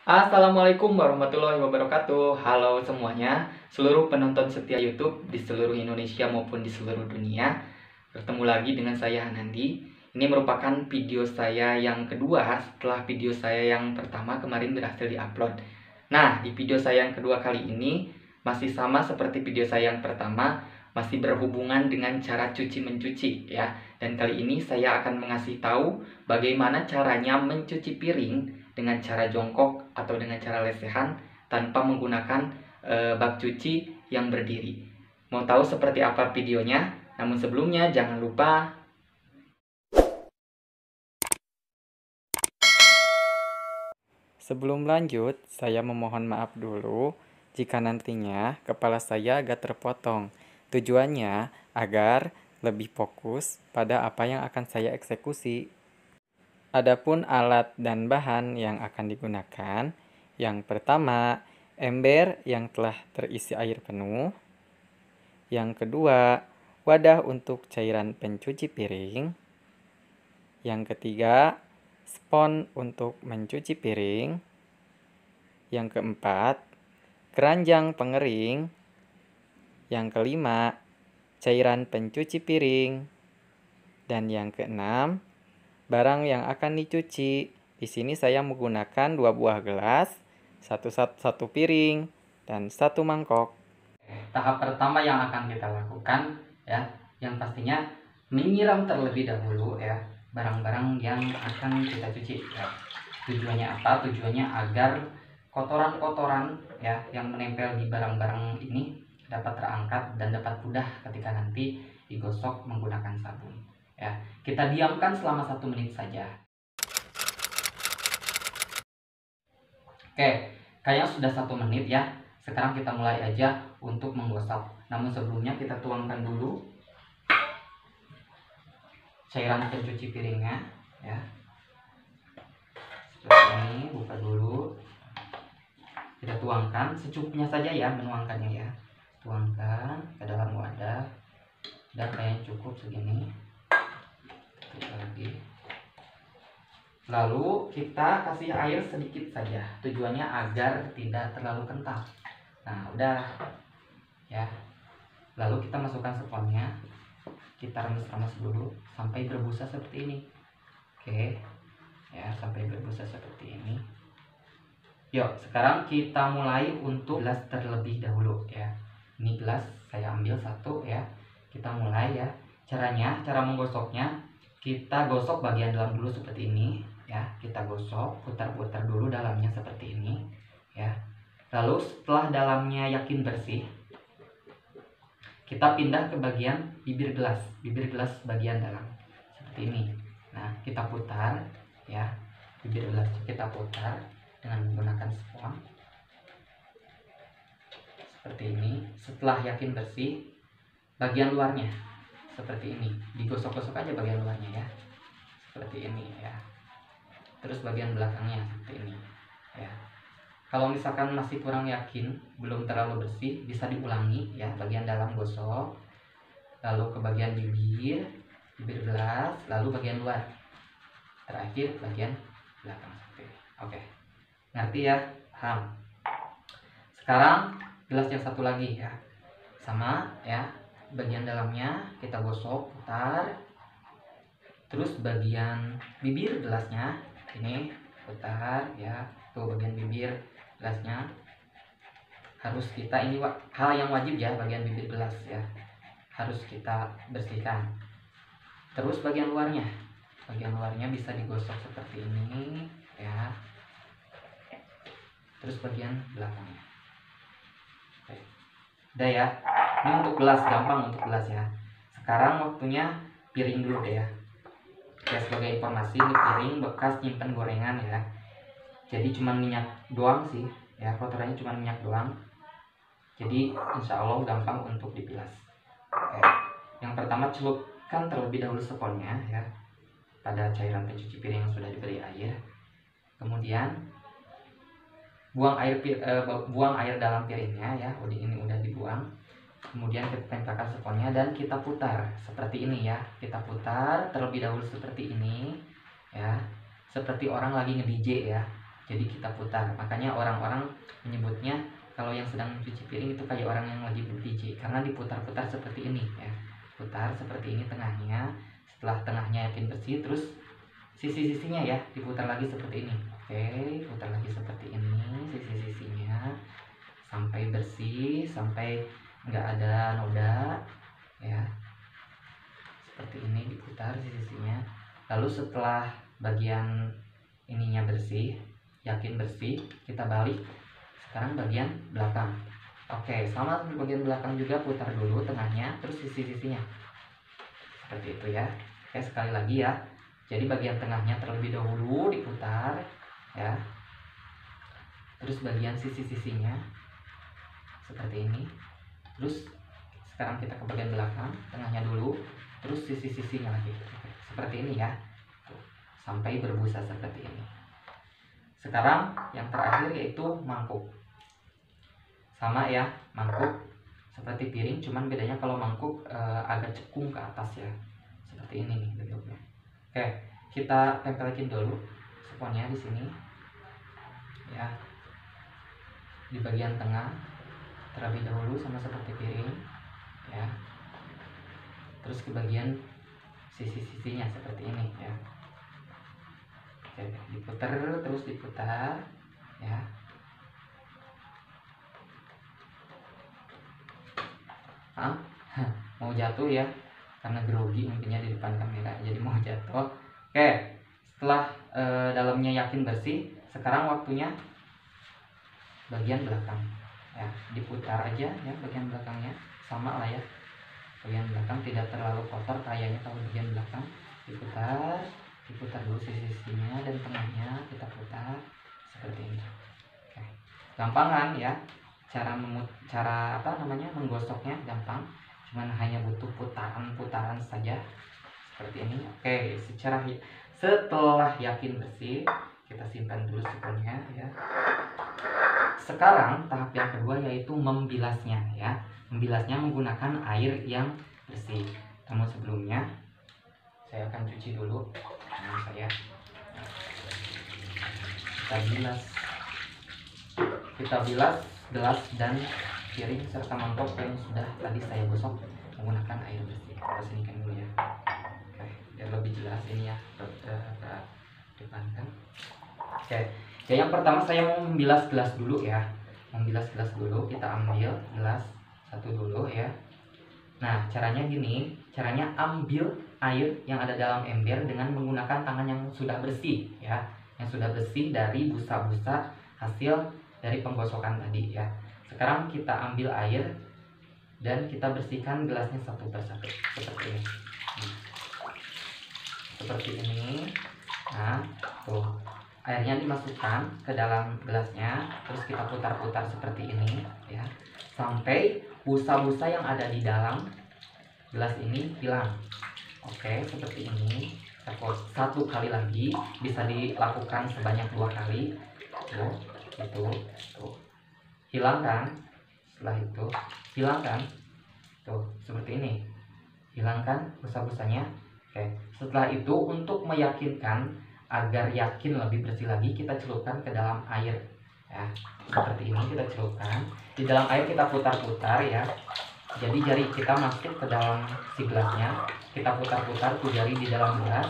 Assalamualaikum warahmatullahi wabarakatuh. Halo semuanya, seluruh penonton setia YouTube di seluruh Indonesia maupun di seluruh dunia. Bertemu lagi dengan saya Hanandi. Ini merupakan video saya yang kedua setelah video saya yang pertama kemarin berhasil diupload. Nah, di video saya yang kedua kali ini masih sama seperti video saya yang pertama, masih berhubungan dengan cara cuci mencuci ya. Dan kali ini saya akan mengasih tahu bagaimana caranya mencuci piring dengan cara jongkok atau dengan cara lesehan tanpa menggunakan bak cuci yang berdiri. Mau tahu seperti apa videonya? Namun sebelumnya jangan lupa Sebelum lanjut, saya memohon maaf dulu jika nantinya kepala saya agak terpotong. Tujuannya agar lebih fokus pada apa yang akan saya eksekusi. Adapun alat dan bahan yang akan digunakan, yang pertama, ember yang telah terisi air penuh. Yang kedua, wadah untuk cairan pencuci piring. Yang ketiga, spons untuk mencuci piring. Yang keempat, keranjang pengering. Yang kelima, cairan pencuci piring. Dan yang keenam, barang yang akan dicuci. Di sini saya menggunakan 2 buah gelas, satu piring, dan 1 mangkok. tahap pertama yang akan kita lakukan ya, yang pastinya menyiram terlebih dahulu ya barang-barang yang akan kita cuci ya. Tujuannya apa? Tujuannya agar kotoran-kotoran ya yang menempel di barang-barang ini dapat terangkat dan dapat mudah ketika nanti digosok menggunakan sabun ya. Kita diamkan selama 1 menit saja. Oke, kayaknya sudah 1 menit ya. Sekarang kita mulai aja untuk menggosok. Namun sebelumnya kita tuangkan dulu cairan pencuci piringnya ya. Seperti ini, buka dulu. Kita tuangkan secukupnya saja ya, menuangkannya ya. Tuangkan ke dalam wadah. Dan kayaknya cukup segini. Kita lagi. Lalu kita kasih air sedikit saja. Tujuannya agar tidak terlalu kental. Nah, udah ya. Lalu kita masukkan sponnya. Kita remes-remes dulu sampai berbusa seperti ini. Oke. Ya, sampai berbusa seperti ini. Yuk, sekarang kita mulai untuk gelas terlebih dahulu ya. Ini gelas saya ambil 1 ya. Kita mulai ya. Caranya, cara menggosoknya, kita gosok bagian dalam dulu seperti ini ya. Kita gosok, putar-putar dulu dalamnya seperti ini ya. Lalu setelah dalamnya yakin bersih, kita pindah ke bagian bibir gelas bagian dalam seperti ini. Nah, kita putar ya, bibir gelas kita putar dengan menggunakan spons seperti ini. Setelah yakin bersih, bagian luarnya seperti ini, digosok-gosok aja bagian luarnya ya, seperti ini ya. Terus bagian belakangnya seperti ini ya. Kalau misalkan masih kurang yakin, belum terlalu bersih, bisa diulangi ya. Bagian dalam gosok, lalu ke bagian bibir gelas, lalu bagian luar, terakhir bagian belakang seperti ini. Oke, ngerti ya? Paham? Sekarang gelas yang satu lagi ya, sama ya. Bagian dalamnya kita gosok, putar. Terus bagian bibir gelasnya ini putar ya. Tuh bagian bibir gelasnya harus kita, ini hal yang wajib ya, bagian bibir gelas ya harus kita bersihkan. Terus bagian luarnya bisa digosok seperti ini ya. Terus bagian belakangnya. Oke. Udah ya, ini untuk gelas, gampang untuk gelas ya. Sekarang waktunya piring dulu deh ya. Ya, sebagai informasi, ini piring bekas nyimpen gorengan ya. Jadi cuma minyak doang sih ya, kotorannya cuma minyak doang. Jadi insya Allah gampang untuk dibilas. Oke. Yang pertama, celupkan terlebih dahulu sponnya ya pada cairan pencuci piring yang sudah diberi air. Kemudian buang air dalam piringnya ya. Ini udah dibuang. Kemudian kita tempelkan sponnya dan kita putar seperti ini ya. Kita putar terlebih dahulu seperti ini ya, seperti orang lagi nge-DJ ya. jadi kita putar. Makanya orang-orang menyebutnya kalau yang sedang mencuci piring itu kayak orang yang lagi ber-DJ, karena diputar-putar seperti ini ya, putar seperti ini tengahnya. Setelah tengahnya yakin bersih, terus sisi-sisinya ya diputar lagi seperti ini. Oke, putar lagi seperti ini sisi-sisinya sampai bersih, sampai nggak ada noda ya, seperti ini diputar sisi-sisinya. Lalu setelah bagian ininya bersih, yakin bersih, kita balik sekarang bagian belakang. Oke, sama bagian belakang juga putar dulu tengahnya, terus sisi-sisinya seperti itu ya. Oke, sekali lagi ya, jadi bagian tengahnya terlebih dahulu diputar ya, terus bagian sisi-sisinya seperti ini, terus sekarang kita ke bagian belakang, tengahnya dulu, terus sisi-sisinya lagi. Oke, seperti ini ya, sampai berbusa seperti ini. Sekarang yang terakhir yaitu mangkuk. Sama ya, mangkuk seperti piring, cuman bedanya kalau mangkuk agak cekung ke atas ya, seperti ini nih bentuknya. Oke, kita tempelin dulu sponnya di sini ya, di bagian tengah terlebih dahulu sama seperti piring ya, terus ke bagian sisi-sisinya seperti ini ya. Oke, diputar terus diputar ya. Mau jatuh ya, karena grogi mungkinnya di depan kamera jadi mau jatuh. Oke, setelah dalamnya yakin bersih, sekarang waktunya bagian belakang ya, diputar aja ya bagian belakangnya, sama lah ya, bagian belakang tidak terlalu kotor kayaknya kalau bagian belakang. Diputar dulu sisi-sisinya dan tengahnya kita putar seperti ini. Oke, gampangan ya, cara menggosoknya gampang, cuman hanya butuh putaran-putaran saja seperti ini. Oke, setelah yakin bersih, kita simpan dulu sikonnya ya. Sekarang tahap yang kedua yaitu membilasnya ya. Membilasnya menggunakan air yang bersih. Namun sebelumnya saya akan cuci dulu tangan saya. Kita bilas gelas dan piring serta mangkok yang sudah tadi saya gosok menggunakan air bersih. Kita sinikan dulu ya. Oke, biar lebih jelas ini ya, ke depan kan. Oke, ya yang pertama saya mau membilas gelas dulu ya. Membilas gelas dulu, kita ambil gelas satu dulu ya. Nah, caranya gini, caranya ambil air yang ada dalam ember dengan menggunakan tangan yang sudah bersih ya, yang sudah bersih dari busa-busa hasil dari penggosokan tadi ya. Sekarang kita ambil air dan kita bersihkan gelasnya satu persatu seperti ini. Seperti ini. Nah, tuh. Airnya dimasukkan ke dalam gelasnya, terus kita putar-putar seperti ini ya, sampai busa-busa yang ada di dalam gelas ini hilang. Oke, seperti ini. Satu kali lagi, bisa dilakukan sebanyak 2 kali. Tuh, tuh. Hilangkan. Setelah itu, hilangkan. Tuh, seperti ini. Hilangkan busa-busanya. Oke, setelah itu untuk meyakinkan agar yakin lebih bersih lagi, kita celupkan ke dalam air ya, seperti ini. Kita celupkan di dalam air, kita putar-putar ya, jadi jari kita masuk ke dalam si gelasnya, kita putar-putar tuh jari di dalam gelas,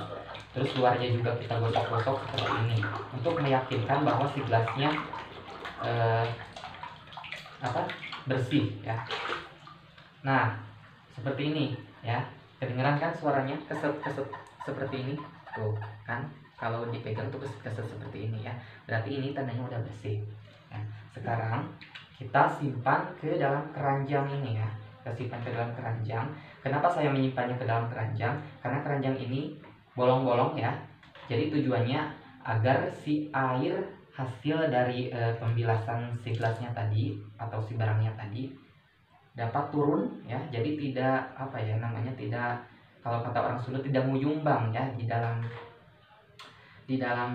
terus luarnya juga kita gosok-gosok seperti ini untuk meyakinkan bahwa si gelasnya bersih ya. Nah, seperti ini ya, kedengeran kan suaranya keset-keset seperti ini tuh kan. Kalau dipegang tuh keset seperti ini ya, berarti ini tandanya udah bersih. Nah, sekarang kita simpan ke dalam keranjang ini ya. Kita simpan ke dalam keranjang. Kenapa saya menyimpannya ke dalam keranjang? Karena keranjang ini bolong-bolong ya. Jadi tujuannya agar si air hasil dari pembilasan si gelasnya tadi atau si barangnya tadi dapat turun ya. Jadi tidak tidak, kalau kata orang Sunda, tidak menyumbang ya di dalam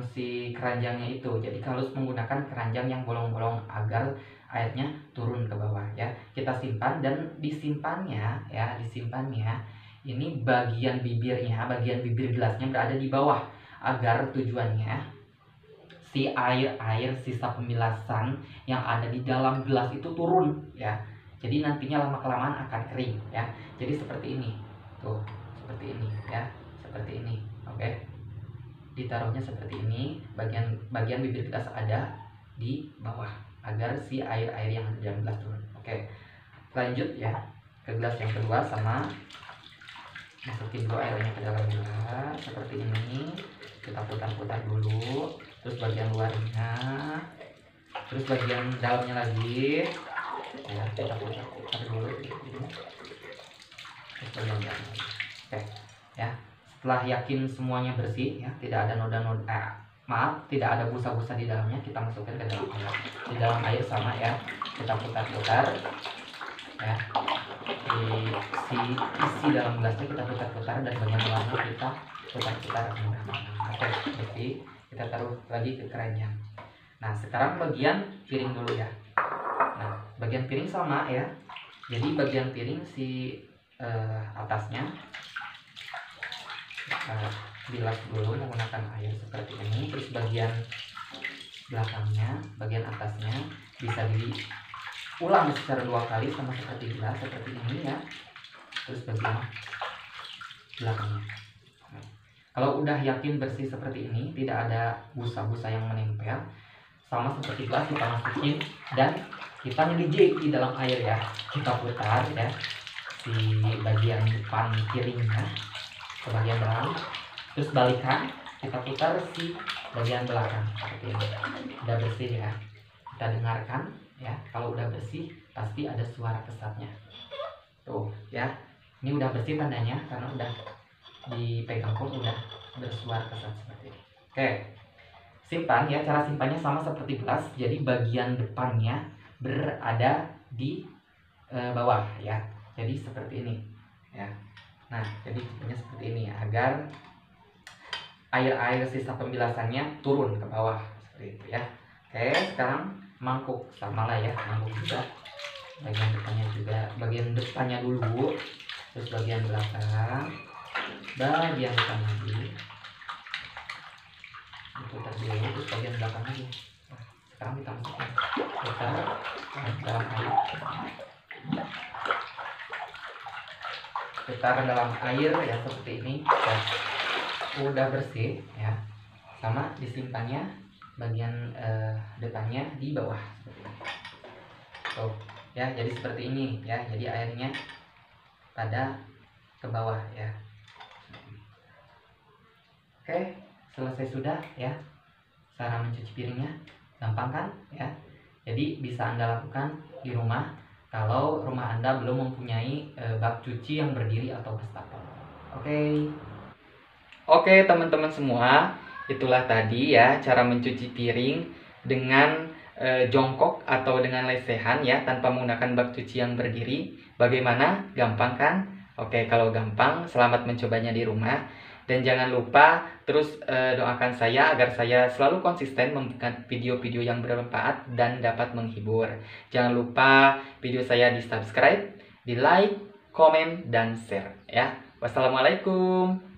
si keranjangnya itu. Jadi harus menggunakan keranjang yang bolong-bolong agar airnya turun ke bawah ya. Kita simpan, dan disimpannya ini bagian bibir gelasnya berada di bawah, agar tujuannya si air sisa pemilasan yang ada di dalam gelas itu turun ya. Jadi nantinya lama-kelamaan akan kering ya. Jadi seperti ini. Tuh, seperti ini ya. Seperti ini. Oke. Ditaruhnya seperti ini, bagian bibir gelas ada di bawah agar si air yang ada di dalam gelas turun. Oke. Lanjut ya ke gelas yang kedua, sama masukin dulu airnya ke dalam gelas seperti ini. Kita putar-putar dulu, terus bagian luarnya, terus bagian dalamnya lagi ya, kita putar-putar dulu terus bagian dalamnya lagi. Oke ya, setelah yakin semuanya bersih ya, tidak ada noda-noda, tidak ada busa-busa di dalamnya, kita masukkan ke dalam air. Di dalam air sama ya, kita putar-putar ya, isi dalam gelasnya kita putar-putar, dan bagian luarnya kita putar-putar. Oke, jadi kita taruh lagi ke keranjang. Nah, sekarang bagian piring dulu ya. Nah, bagian piring sama ya. Jadi bagian piring si atasnya bilas dulu menggunakan air seperti ini. Terus bagian belakangnya, bagian atasnya bisa diulang secara 2 kali sama seperti gelas seperti ini ya. Terus bagian belakangnya. Kalau udah yakin bersih seperti ini, tidak ada busa-busa yang menempel, sama seperti gelas, kita masukin dan kita ngejek di dalam air ya. Kita putar ya si bagian depan piringnya ke bagian dalam, terus balikan, kita putar si bagian belakang seperti ini. Udah bersih ya, kita dengarkan ya. Kalau udah bersih pasti ada suara kesatnya tuh ya. Ini udah bersih tandanya, karena udah dipegang pun udah bersuara kesat seperti ini. Oke, simpan ya. Cara simpannya sama seperti gelas, jadi bagian depannya berada di bawah ya. Jadi seperti ini ya. Nah, jadi tipenya seperti ini ya, agar air sisa pembilasannya turun ke bawah seperti itu ya. Oke, sekarang mangkuk sama lah ya, mangkuk juga bagian depannya juga, bagian depannya dulu, terus bagian belakang, bagian depan lagi, putar dulu, terus bagian belakang lagi. Nah, sekarang kita masukkan, putar dalam air, putar dalam air ya seperti ini. Dan udah bersih ya, sama disimpannya bagian depannya di bawah seperti ini. Tuh ya, jadi seperti ini ya. Jadi airnya pada ke bawah ya. Oke, selesai sudah ya cara mencuci piringnya. Gampang kan ya. Jadi bisa Anda lakukan di rumah kalau rumah Anda belum mempunyai bak cuci yang berdiri atau wastafel. Oke teman-teman semua, itulah tadi ya cara mencuci piring dengan jongkok atau dengan lesehan ya, tanpa menggunakan bak cuci yang berdiri. Bagaimana? Gampang kan? Oke, kalau gampang, selamat mencobanya di rumah. Dan jangan lupa terus doakan saya agar saya selalu konsisten membuat video-video yang bermanfaat dan dapat menghibur. Jangan lupa video saya di subscribe, di like, komen, dan share ya. Wassalamualaikum.